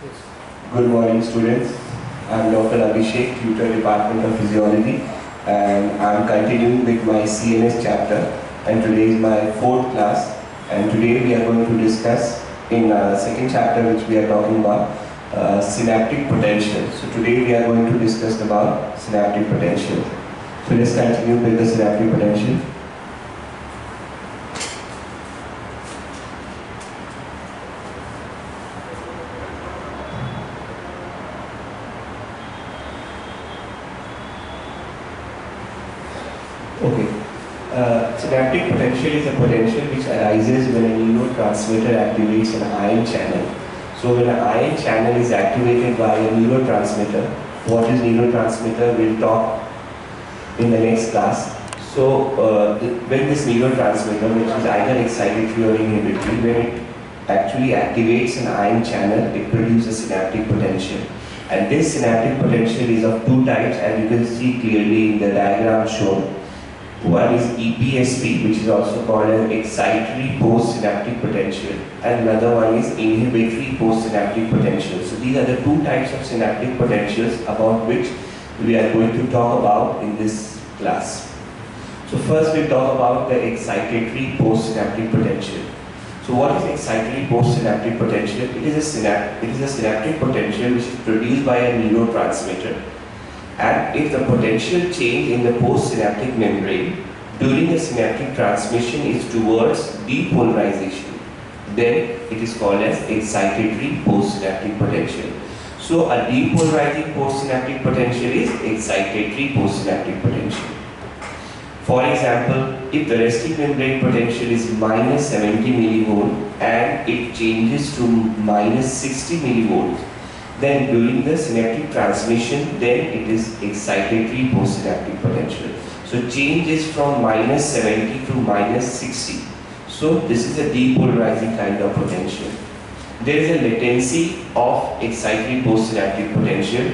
Yes. Good morning, students. I'm Dr. Abhishek, Tutor, Department of Physiology, and I'm continuing with my CNS chapter. And today is my fourth class. And today we are going to discuss in second chapter, which we are talking about synaptic potential. So today we are going to discuss about synaptic potential. So let's continue with the synaptic potential. Okay. Synaptic potential is a potential which arises when a neurotransmitter activates an ion channel. So when an ion channel is activated by a neurotransmitter, what is neurotransmitter we'll talk in the next class. So when this neurotransmitter, which is either excitatory or inhibitory, when it actually activates an ion channel, it produces synaptic potential. And this synaptic potential is of two types, as you can see clearly in the diagram shown. One is EPSP, which is also called as excitatory postsynaptic potential, and another one is inhibitory postsynaptic potential. So these are the two types of synaptic potentials about which we are going to talk about in this class. So first we talk about the excitatory postsynaptic potential. So what is excitatory postsynaptic potential? It is a synaptic potential which is produced by a neurotransmitter. And if the potential change in the postsynaptic membrane during the synaptic transmission is towards depolarization, then it is called as excitatory postsynaptic potential. So a depolarizing postsynaptic potential is excitatory postsynaptic potential. For example, if the resting membrane potential is minus 70 millivolt and it changes to minus 60 millivolts, then during the synaptic transmission, then it is excitatory postsynaptic potential. So change is from minus 70 to minus 60. So this is a depolarizing kind of potential. There is a latency of excitatory postsynaptic potential,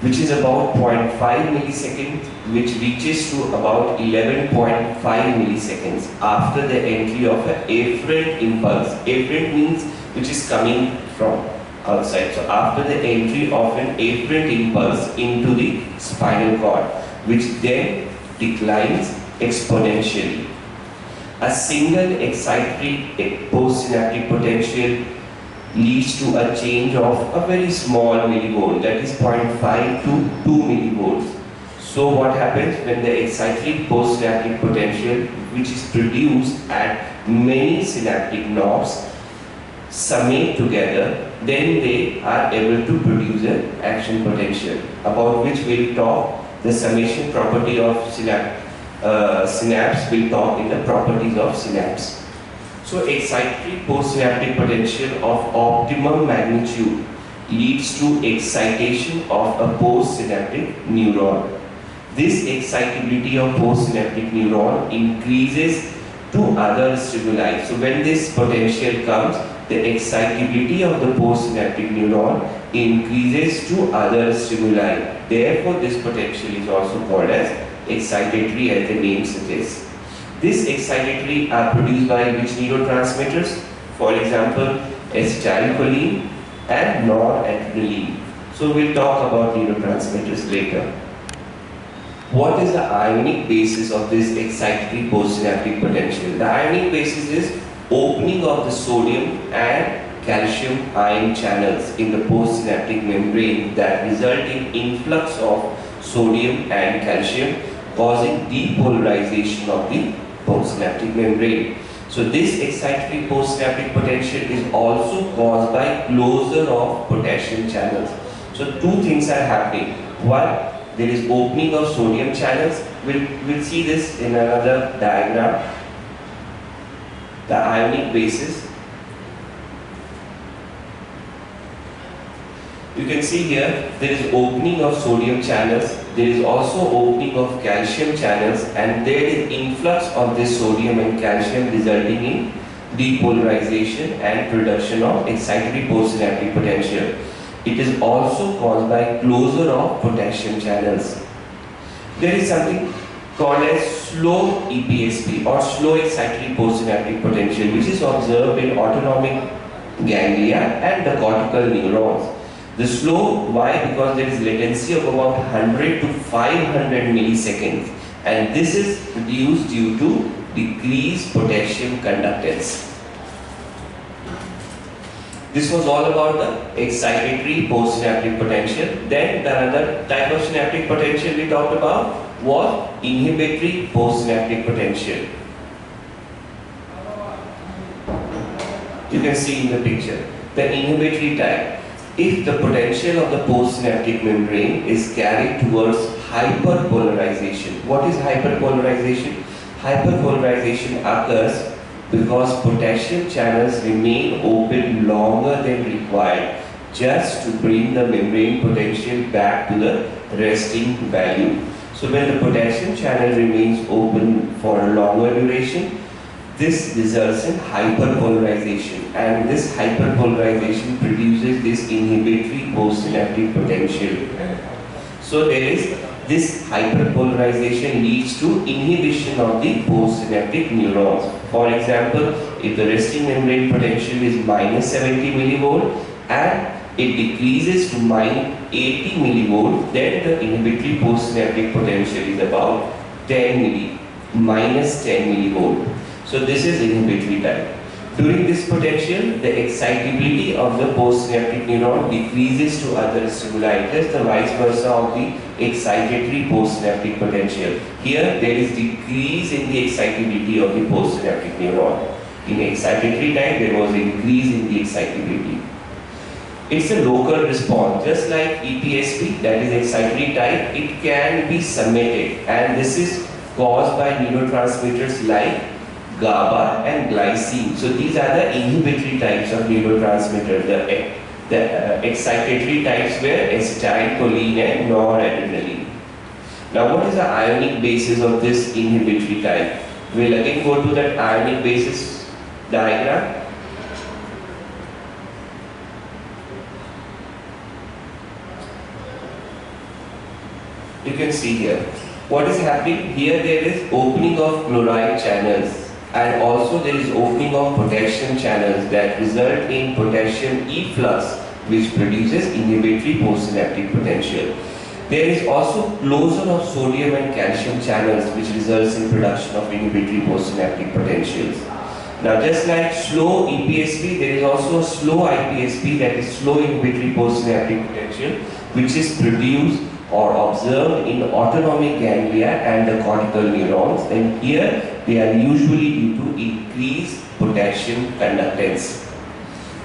which is about 0.5 milliseconds, which reaches to about 11.5 milliseconds after the entry of an afferent impulse. Afferent means which is coming from outside. So after the entry of an afferent impulse into the spinal cord, which then declines exponentially. A single excitatory postsynaptic potential leads to a change of a very small millivolt, that is 0.5 to 2 millivolts. So what happens when the excitatory postsynaptic potential, which is produced at many synaptic knobs, summate together, then they are able to produce an action potential, about which we'll talk. The summation property of synapse will talk in the properties of synapse. So excitatory postsynaptic potential of optimum magnitude leads to excitation of a postsynaptic neuron. This excitability of postsynaptic neuron increases to other stimuli. So when this potential comes, the excitability of the postsynaptic neuron increases to other stimuli. Therefore, this potential is also called as excitatory, as the name suggests. This excitatory are produced by which neurotransmitters? For example, acetylcholine and noradrenaline. So we'll talk about neurotransmitters later. What is the ionic basis of this excitatory postsynaptic potential? The ionic basis is opening of the sodium and calcium ion channels in the postsynaptic membrane that result in influx of sodium and calcium, causing depolarization of the postsynaptic membrane. So this excitatory postsynaptic potential is also caused by closure of potassium channels. So two things are happening. One, there is opening of sodium channels. We'll see this in another diagram. The ionic basis. You can see here there is opening of sodium channels, there is also opening of calcium channels, and there is influx of this sodium and calcium resulting in depolarization and production of excitatory postsynaptic potential. It is also caused by closure of potassium channels. There is something called as slow EPSP or slow excitatory postsynaptic potential, which is observed in autonomic ganglia and the cortical neurons. The slow, why? Because there is latency of about 100 to 500 milliseconds, and this is produced due to decreased potassium conductance. This was all about the excitatory postsynaptic potential. Then the other type of synaptic potential we talked about was inhibitory postsynaptic potential. You can see in the picture the inhibitory type. If the potential of the postsynaptic membrane is carried towards hyperpolarization. What is hyperpolarization? Hyperpolarization occurs because potassium channels remain open longer than required just to bring the membrane potential back to the resting value. So when the potassium channel remains open for a longer duration, this results in hyperpolarization, and this hyperpolarization produces this inhibitory postsynaptic potential. So there is this hyperpolarization leads to inhibition of the postsynaptic neurons. For example, if the resting membrane potential is minus 70 millivolt and it decreases to minus 80 millivolt, then the inhibitory postsynaptic potential is about minus 10 millivolt. So this is inhibitory type. During this potential, the excitability of the postsynaptic neuron decreases to other stimuli. It is the vice versa of the excitatory postsynaptic potential. Here, there is decrease in the excitability of the postsynaptic neuron. In excitatory type, there was increase in the excitability. It's a local response, just like EPSP, that is excitatory type. It can be summated, and this is caused by neurotransmitters like GABA and glycine. So these are the inhibitory types of neurotransmitter. The excitatory types were acetylcholine and noradrenaline. Now what is the ionic basis of this inhibitory type? We'll again go to that ionic basis diagram. You can see here. What is happening? Here there is opening of chloride channels, and also there is opening of potassium channels that result in potassium efflux, which produces inhibitory postsynaptic potential. There is also closure of sodium and calcium channels, which results in production of inhibitory postsynaptic potentials. Now just like slow EPSP, there is also a slow IPSP, that is slow inhibitory postsynaptic potential, which is produced or observed in autonomic ganglia and the cortical neurons, and here they are usually due to increased potassium conductance.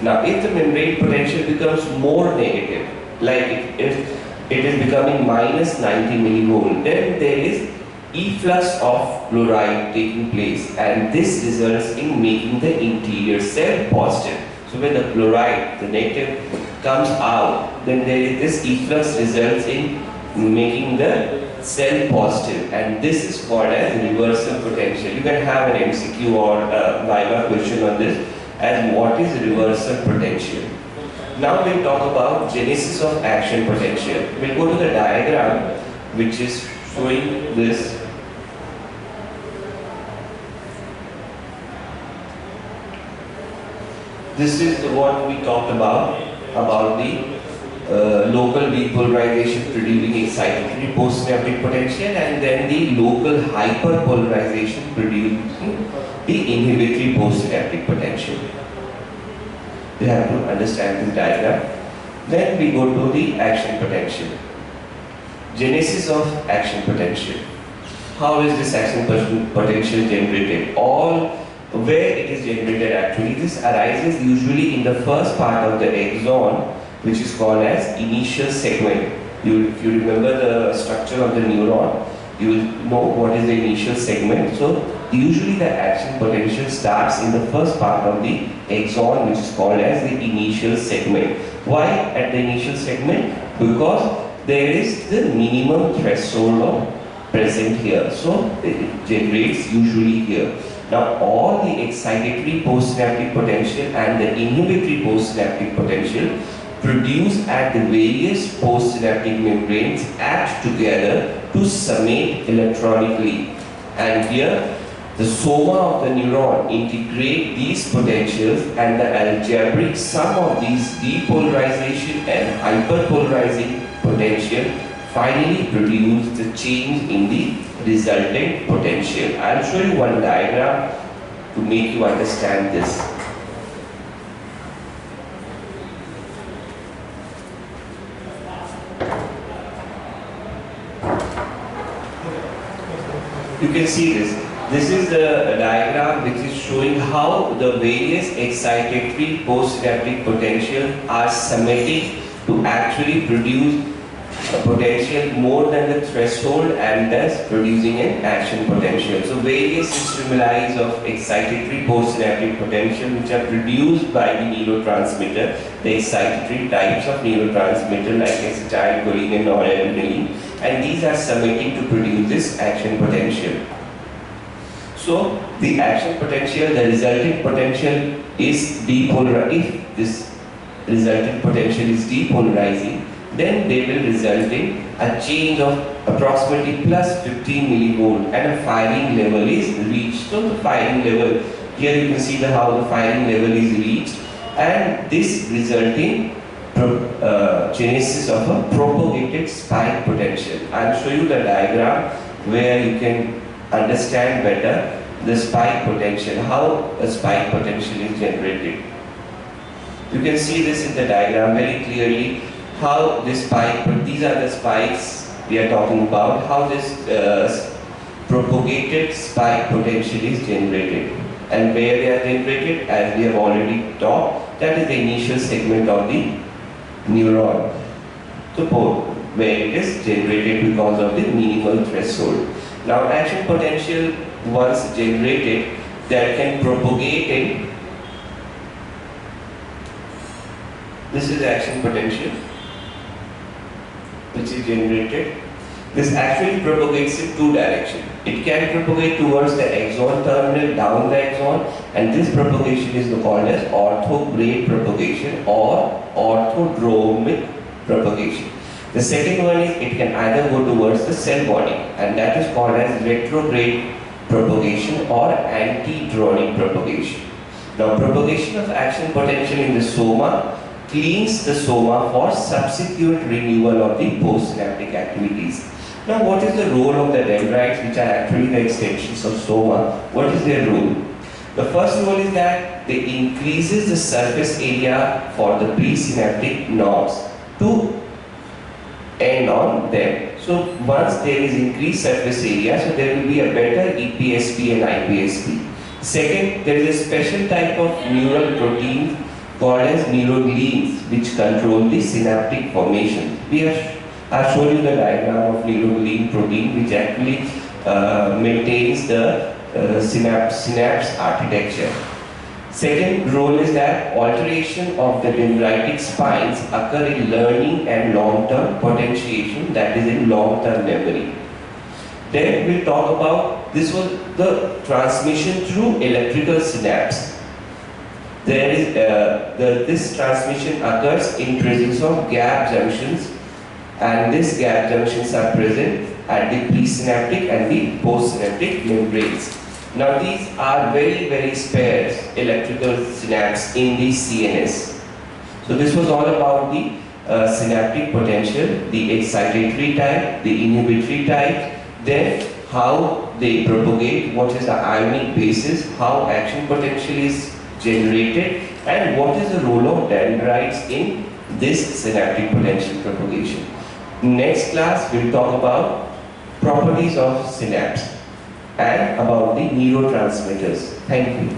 Now if the membrane potential becomes more negative, like if it is becoming minus 90 millivolt, then there is efflux of chloride taking place, and this results in making the interior cell positive. So when the chloride, the negative, comes out, then there is this efflux results in making the cell positive, and this is called as reversal potential. You can have an MCQ or a Viva question on this, as what is reversal potential. Now we'll talk about genesis of action potential. We'll go to the diagram which is showing this. This is what we talked about the local depolarization producing excitatory postsynaptic potential, and then the local hyperpolarization producing the inhibitory postsynaptic potential. You have to understand this diagram. Then we go to the action potential. Genesis of action potential. How is this action potential generated? Where it is generated actually, this arises usually in the first part of the axon, which is called as initial segment. If you remember the structure of the neuron, you will know what is the initial segment. So usually the action potential starts in the first part of the axon, which is called as the initial segment. Why at the initial segment? Because there is the minimum threshold present here. So it generates usually here. Now all the excitatory postsynaptic potential and the inhibitory postsynaptic potential produced at the various postsynaptic membranes act together to summate electronically. And here The soma of the neuron integrate these potentials, and the algebraic sum of these depolarization and hyperpolarizing potential finally produce the change in the resultant potential. I'll show you one diagram to make you understand this. You can see this. This is the diagram which is showing how the various excitatory postsynaptic potential are summated to actually produce a potential more than the threshold, and thus producing an action potential. So various stimuli of excitatory postsynaptic potential which are produced by the neurotransmitter, the excitatory types of neurotransmitter like acetylcholine and noradrenaline, and these are summating to produce this action potential. So the action potential, the resulting potential is depolarizing. If this resulting potential is depolarizing, then they will result in a change of approximately plus 15 millivolt, and a firing level is reached. So the firing level, here you can see how the firing level is reached, and this resulting genesis of a propagated spike potential. I'll show you the diagram where you can understand better the spike potential, how a spike potential is generated. You can see this in the diagram very clearly, how this spike, these are the spikes we are talking about, how this propagated spike potential is generated. And where they are generated, as we have already talked, that is the initial segment of the neuron. So where it is generated because of the minimal threshold. Now action potential once generated, that can propagate in, this is action potential which is generated. This actually propagates in two directions. It can propagate towards the axon terminal, down the axon, and this propagation is called as orthograde propagation or orthodromic propagation. The second one is it can either go towards the cell body, and that is called as retrograde propagation or antidronic propagation. Now propagation of action potential in the soma cleans the soma for subsequent renewal of the postsynaptic activities. Now what is the role of the dendrites, which are actually the extensions of soma? What is their role? The first role is that they increases the surface area for the presynaptic knobs to end on them. So once there is increased surface area, so there will be a better EPSP and IPSP. Second, there is a special type of neural protein called as neuroglines which control the synaptic formation. I've shown you the diagram of neurogline protein which actually maintains the synapse architecture. Second role is that alteration of the dendritic spines occur in learning and long-term potentiation, that is in long-term memory. Then we'll talk about, this was the transmission through electrical synapse. There is this transmission occurs in presence of gap junctions, and these gap junctions are present at the presynaptic and the postsynaptic membranes. Now these are very sparse electrical synapse in the CNS. So this was all about the synaptic potential, the excitatory type, the inhibitory type, then how they propagate, what is the ionic basis, how action potential is generated, and what is the role of dendrites in this synaptic potential propagation. Next class we'll talk about properties of synapse and about the neurotransmitters. Thank you.